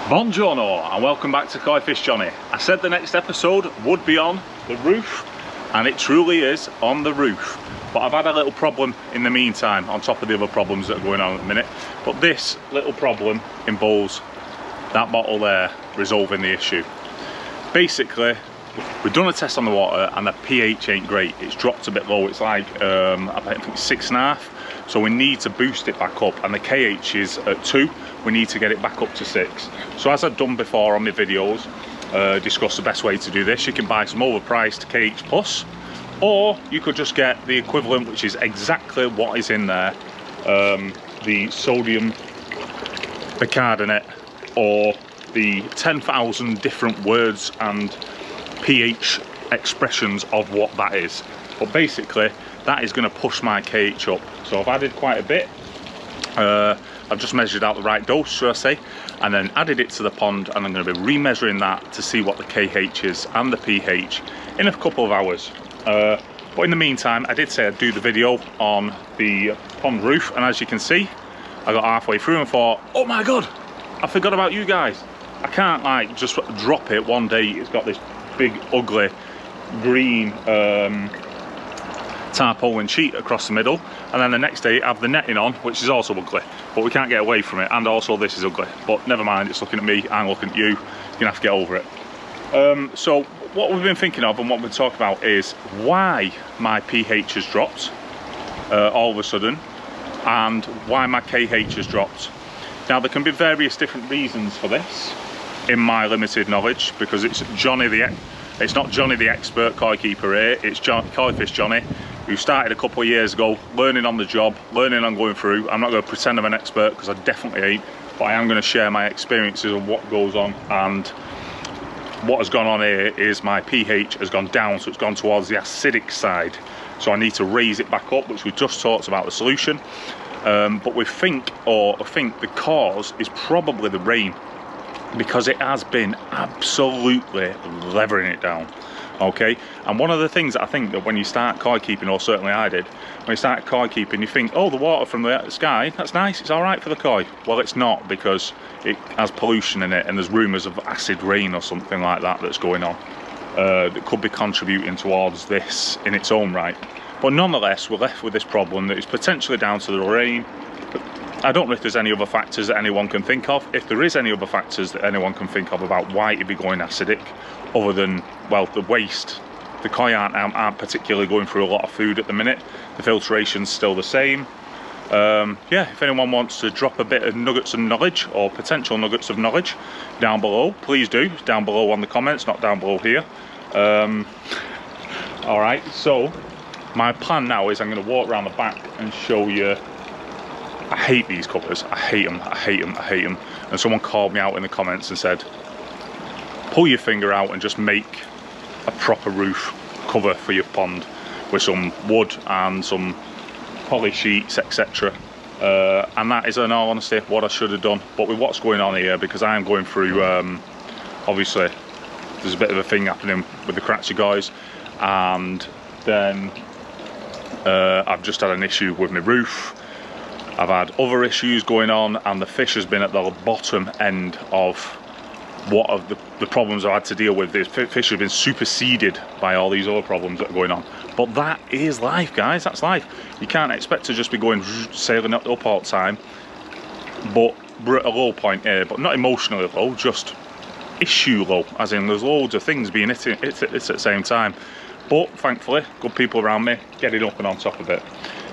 Buongiorno and welcome back to Koi Fish Johnny. I said the next episode would be on the roof, and it truly is on the roof. But I've had a little problem in the meantime on top of the other problems that are going on at the minute. But this little problem involves that bottle there resolving the issue. Basically, we've done a test on the water and the pH ain't great. It's dropped a bit low. It's like I think 6.5. So we need to boost it back up, and the KH is at 2. We need to get it back up to 6. So as I've done before on my videos, discuss the best way to do this. You can buy some overpriced KH Plus, or you could just get the equivalent, which is exactly what is in there, the sodium bicarbonate, or the 10,000 different words and pH expressions of what that is. But basically, that is going to push my KH up. So I've added quite a bit. I've just measured out the right dose, should I say, and then added it to the pond, and I'm going to be remeasuring that to see what the KH is and the pH in a couple of hours. But in the meantime, I did say I'd do the video on the pond roof, and as you can see, I got halfway through and thought, oh my god, I forgot about you guys. I can't like just drop it one day. It's got this big ugly green tarpaulin sheet across the middle, and then the next day have the netting on, which is also ugly, but we can't get away from it. And also this is ugly, but never mind, it's looking at me, I'm looking at you. You're gonna have to get over it. So what we've been thinking of and what we're talking about is why my pH has dropped all of a sudden, and why my KH has dropped. Now there can be various different reasons for this in my limited knowledge, because it's not Johnny the expert koi keeper here, it's Koi Fish Johnny, who started a couple of years ago, learning on the job, learning on going through. I'm not going to pretend I'm an expert, because I definitely ain't, but I am going to share my experiences of what goes on. And what has gone on here is my pH has gone down, so it's gone towards the acidic side. So I need to raise it back up, which we just talked about the solution. But we think the cause is probably the rain, because it has been absolutely levering it down. Okay, and one of the things that I think that when you start koi keeping, or certainly I did, when you start koi keeping, you think, oh, the water from the sky, that's nice, it's all right for the koi. Well, it's not, because it has pollution in it, and there's rumours of acid rain or something like that that's going on, that could be contributing towards this in its own right. But nonetheless, we're left with this problem that is potentially down to the rain. I don't know if there's any other factors that anyone can think of. If there is any other factors that anyone can think of about why it'd be going acidic, other than, well, the waste. The koi aren't particularly going through a lot of food at the minute. The filtration's still the same. Yeah, if anyone wants to drop a bit of nuggets of knowledge, or potential nuggets of knowledge, down below, please do. It's down below on the comments, not down below here. All right, so my plan now is I'm going to walk around the back and show you. I hate these covers. I hate them. I hate them. I hate them. And someone called me out in the comments and said, pull your finger out and just make a proper roof cover for your pond with some wood and some poly sheets, etc. And that is, in all honesty, what I should have done. But with what's going on here, because I am going through, obviously, there's a bit of a thing happening with the Kratzy guys, and then I've just had an issue with my roof. I've had other issues going on, and the fish has been at the bottom end of what of the problems I've had to deal with. The fish have been superseded by all these other problems that are going on. But that is life, guys. That's life. You can't expect to just be going sailing up all the time. But we're at a low point here, but not emotionally low, just issue low, as in there's loads of things being hit at the same time. But thankfully, good people around me getting up and on top of it.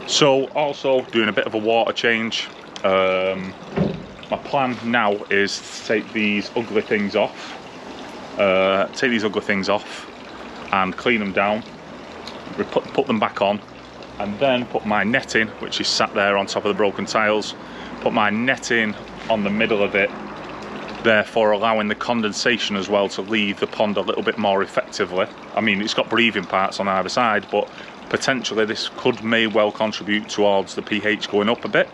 So also doing a bit of a water change. My plan now is to take these ugly things off. And clean them down. Put them back on, and then put my netting, which is sat there on top of the broken tiles. Put my netting on the middle of it, therefore allowing the condensation as well to leave the pond a little bit more effectively. I mean, it's got breathing parts on either side, but potentially this may well contribute towards the pH going up a bit,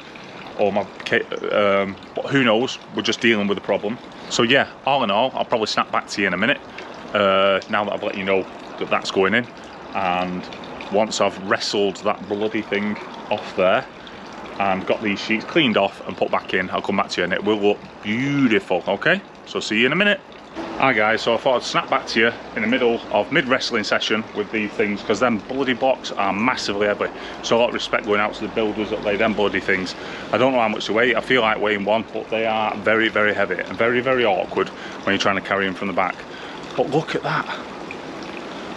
or who knows, we're just dealing with the problem. So yeah, all in all, I'll probably snap back to you in a minute, now that I've let you know that that's going in. And once I've wrestled that bloody thing off there, and got these sheets cleaned off and put back in, I'll come back to you and it will look beautiful, okay? So see you in a minute. Hi guys, so I thought I'd snap back to you in the middle of mid-wrestling session with these things, because them bloody blocks are massively heavy. So a lot of respect going out to the builders that lay them bloody things. I don't know how much they weigh, I feel like weighing one, but they are very, very heavy and very, very awkward when you're trying to carry them from the back. But look at that.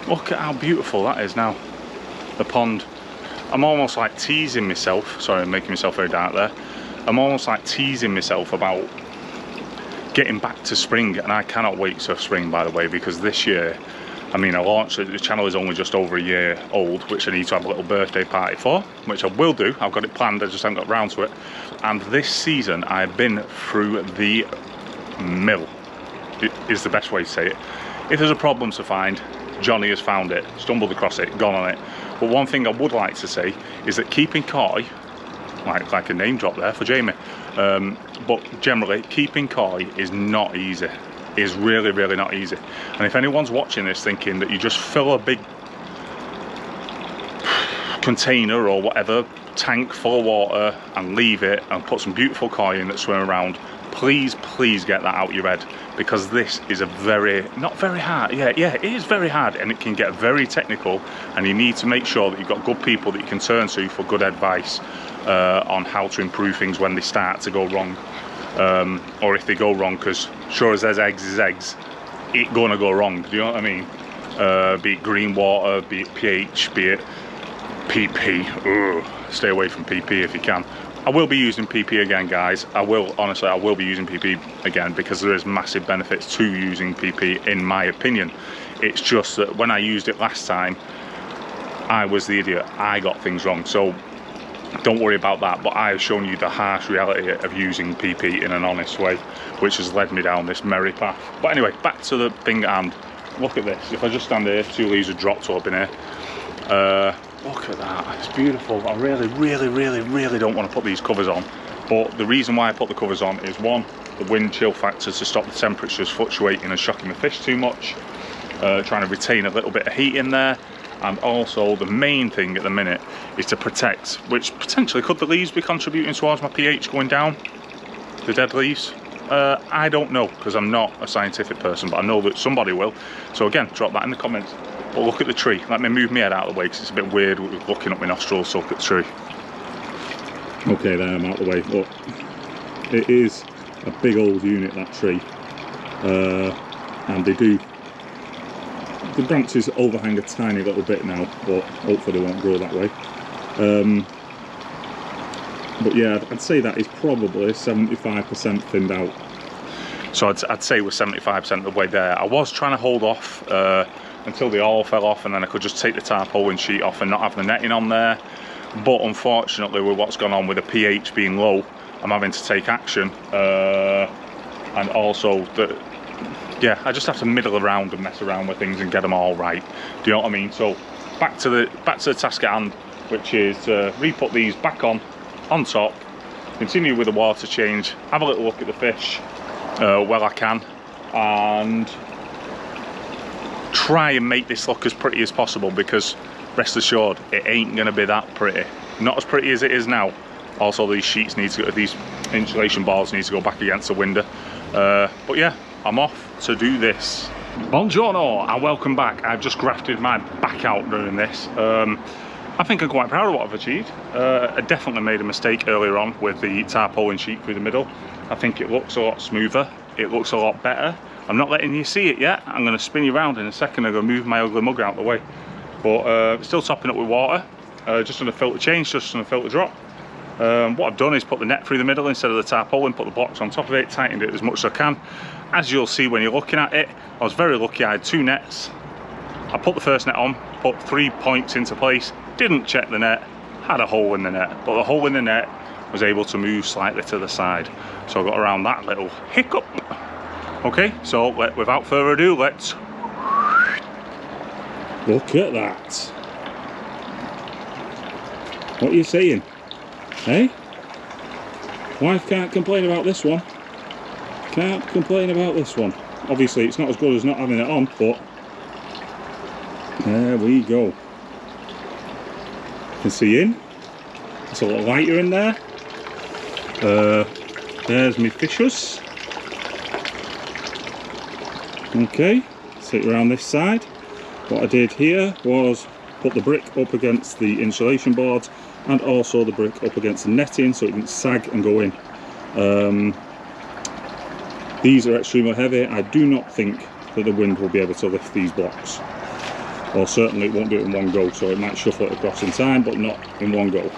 Look at how beautiful that is now. The pond. I'm almost like teasing myself, sorry I'm making myself very dark there. I'm almost like teasing myself about getting back to spring, and I cannot wait to spring, by the way, because this year, I mean, I launched it, the channel is only just over a year old, which I need to have a little birthday party for, which I will do. I've got it planned, I just haven't got round to it. And this season I've been through the mill, is the best way to say it. If there's a problem to find, Johnny has found it, stumbled across it, gone on it. But one thing I would like to say is that keeping koi, like a name drop there for Jamie, but generally keeping koi is not easy. Is really, really not easy. And if anyone's watching this thinking that you just fill a big container or whatever, tank full of water and leave it and put some beautiful koi in that swim around, please get that out your head, because this is a very, not very hard, yeah, it is very hard, and it can get very technical, and you need to make sure that you've got good people that you can turn to for good advice on how to improve things when they start to go wrong, or if they go wrong, because sure as there's eggs is eggs, it's gonna go wrong, do you know what I mean? Be it green water, be it pH, be it PP. Ugh, stay away from PP if you can. I will be using PP again, guys. I will be using PP again, because there is massive benefits to using PP in my opinion. It's just that when I used it last time, I was the idiot. I got things wrong, so don't worry about that. But I have shown you the harsh reality of using PP in an honest way, which has led me down this merry path. But anyway, back to the thing at hand. Look at this. If I just stand here, 2 leaves have dropped up in here. Look at that, it's beautiful. I really don't want to put these covers on, but the reason why I put the covers on is, one, the wind chill factor to stop the temperatures fluctuating and shocking the fish too much, trying to retain a little bit of heat in there, and also the main thing at the minute is to protect, which potentially could the leaves be contributing towards my pH going down, the dead leaves? I don't know, because I'm not a scientific person, but I know that somebody will. So again, drop that in the comments. But look at the tree. Let me move my head out of the way, because it's a bit weird looking up my nostrils to look at the tree. Okay, there, I'm out of the way. Look, it is a big old unit, that tree. And they do, the branches overhang a tiny little bit now, but hopefully they won't grow that way. But yeah, I'd say that is probably 75% thinned out. So I'd say we're 75% of the way there. I was trying to hold off until they all fell off, and then I could just take the tarpaulin sheet off and not have the netting on there. But unfortunately, with what's gone on with the pH being low, I'm having to take action. And also, yeah, I just have to middle around and mess around with things and get them all right. Do you know what I mean? So back to the task at hand, which is to re-put these back on top, continue with the water change, have a little look at the fish while I can, and try and make this look as pretty as possible, because rest assured it ain't gonna be that pretty. Not as pretty as it is now. Also, these sheets need to go, these insulation bars need to go back against the window. But yeah, I'm off to do this. Buongiorno and welcome back. I've just grafted my back out doing this. I think I'm quite proud of what I've achieved. I definitely made a mistake earlier on with the tarpaulin sheet through the middle. I think it looks a lot smoother. It looks a lot better. I'm not letting you see it yet. I'm going to spin you around in a second. I'm going to move my ugly mug out of the way. But still topping up with water. Just on a filter change, just on a filter drop. What I've done is put the net through the middle instead of the tarpaulin, put the blocks on top of it, tightened it as much as I can. As you'll see when you're looking at it, I was very lucky. I had 2 nets. I put the first net on, put 3 points into place, didn't check the net, had a hole in the net, but the hole in the net was able to move slightly to the side. So I got around that little hiccup. Okay, so without further ado, let's look at that. What are you saying? Hey? Wife can't complain about this one. Can't complain about this one. Obviously it's not as good as not having it on, but there we go. You can see in. It's a little lighter in there. There's my fishers. Okay, sit around this side. What I did here was put the brick up against the insulation boards and also the brick up against the netting so it didn't sag and go in. These are extremely heavy. I do not think that the wind will be able to lift these blocks, or certainly it won't do it in one go, so it might shuffle it across in time, but not in one go.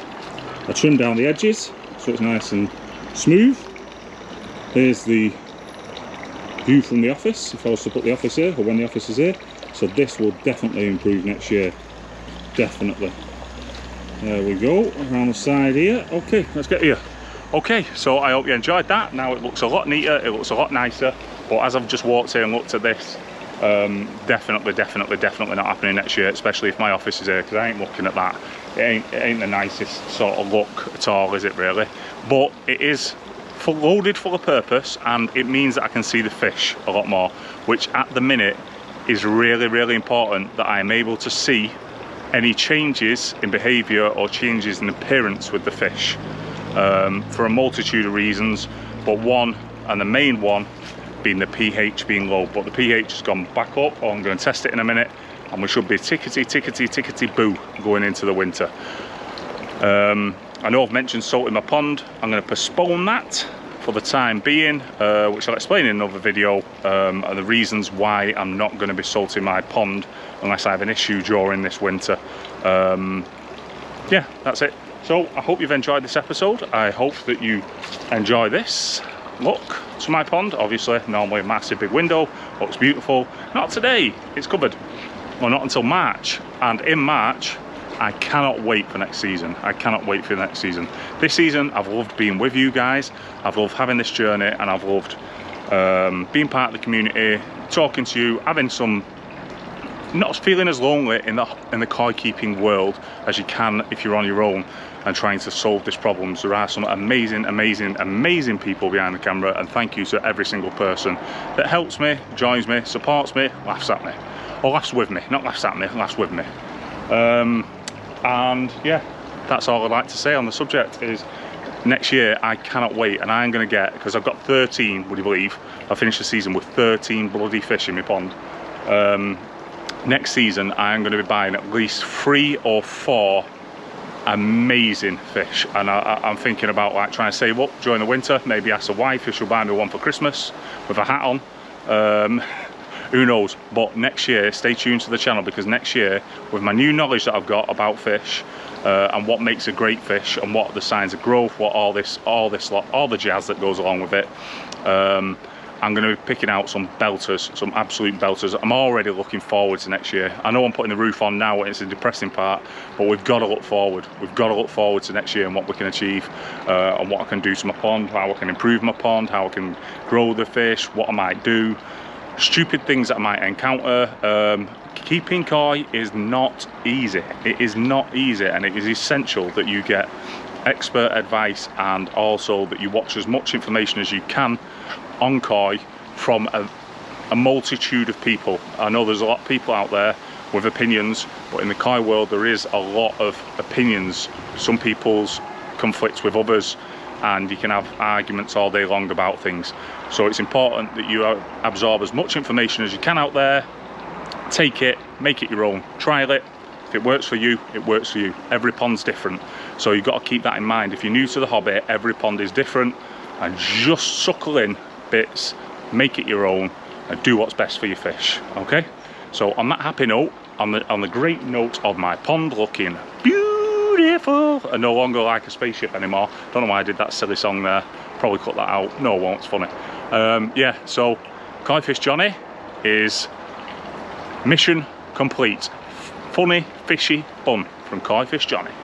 I trimmed down the edges so it's nice and smooth. Here's the view from the office if I was to put the office here, or when the office is here. So this will definitely improve next year, definitely. There we go, around the side here. Okay, let's get here. Okay, so I hope you enjoyed that. Now it looks a lot neater, it looks a lot nicer, but as I've just walked here and looked at this, definitely not happening next year, especially if my office is here, because I ain't looking at that. It ain't the nicest sort of look at all, is it really? But it is loaded full of purpose, and it means that I can see the fish a lot more, which at the minute is really important, that I am able to see any changes in behaviour or changes in appearance with the fish, for a multitude of reasons, but one, and the main one, being the pH being low. But the pH has gone back up. I'm going to test it in a minute, and we should be tickety boo going into the winter. I know I've mentioned salt in my pond. I'm going to postpone that for the time being, which I'll explain in another video, and the reasons why I'm not going to be salting my pond unless I have an issue during this winter. Yeah, that's it. So I hope you've enjoyed this episode. I hope that you enjoy this look to my pond. Obviously, normally a massive big window, looks beautiful. Not today, it's covered. Well, not until March, and in March I cannot wait for next season. I cannot wait for the next season. This season I've loved being with you guys, I've loved having this journey, and I've loved being part of the community, talking to you, having some, not feeling as lonely in the koi keeping world as you can if you're on your own and trying to solve these problems. There are some amazing people behind the camera, and thank you to every single person that helps me, joins me, supports me, laughs at me, or laughs with me, not laughs at me, laughs with me. And yeah, that's all I'd like to say on the subject. Is next year I cannot wait, and I'm going to get, because I've got 13, would you believe, I finished the season with 13 bloody fish in my pond. Next season I am going to be buying at least 3 or 4 amazing fish, and I'm thinking about like trying to save up during the winter, maybe ask the wife if she'll buy me one for Christmas with a hat on. Who knows? But next year, stay tuned to the channel, because next year, with my new knowledge that I've got about fish, and what makes a great fish, and what the signs of growth, what all the jazz that goes along with it, I'm going to be picking out some belters, some absolute belters. I'm already looking forward to next year. I know I'm putting the roof on now, and it's a depressing part, but we've got to look forward. We've got to look forward to next year and what we can achieve, and what I can do to my pond, how I can improve my pond, how I can grow the fish, what I might do, stupid things that I might encounter. Keeping koi is not easy. It is not easy, and it is essential that you get expert advice, and also that you watch as much information as you can on koi from a multitude of people. I know there's a lot of people out there with opinions, but in the koi world there is a lot of opinions. Some people's conflict with others, and you can have arguments all day long about things. So it's important that you absorb as much information as you can out there, take it, make it your own, trial it. If it works for you, it works for you. Every pond's different, so you've got to keep that in mind. If you're new to the hobby, every pond is different, and just suckle in bits, make it your own, and do what's best for your fish. Okay, so on that happy note, on the great note of my pond looking beautiful and no longer like a spaceship anymore, don't know why I did that silly song there, probably cut that out, no I won't, it's funny. Yeah, so Koi Fish Johnny is mission complete. Funny, fishy, fun from Koi Fish Johnny.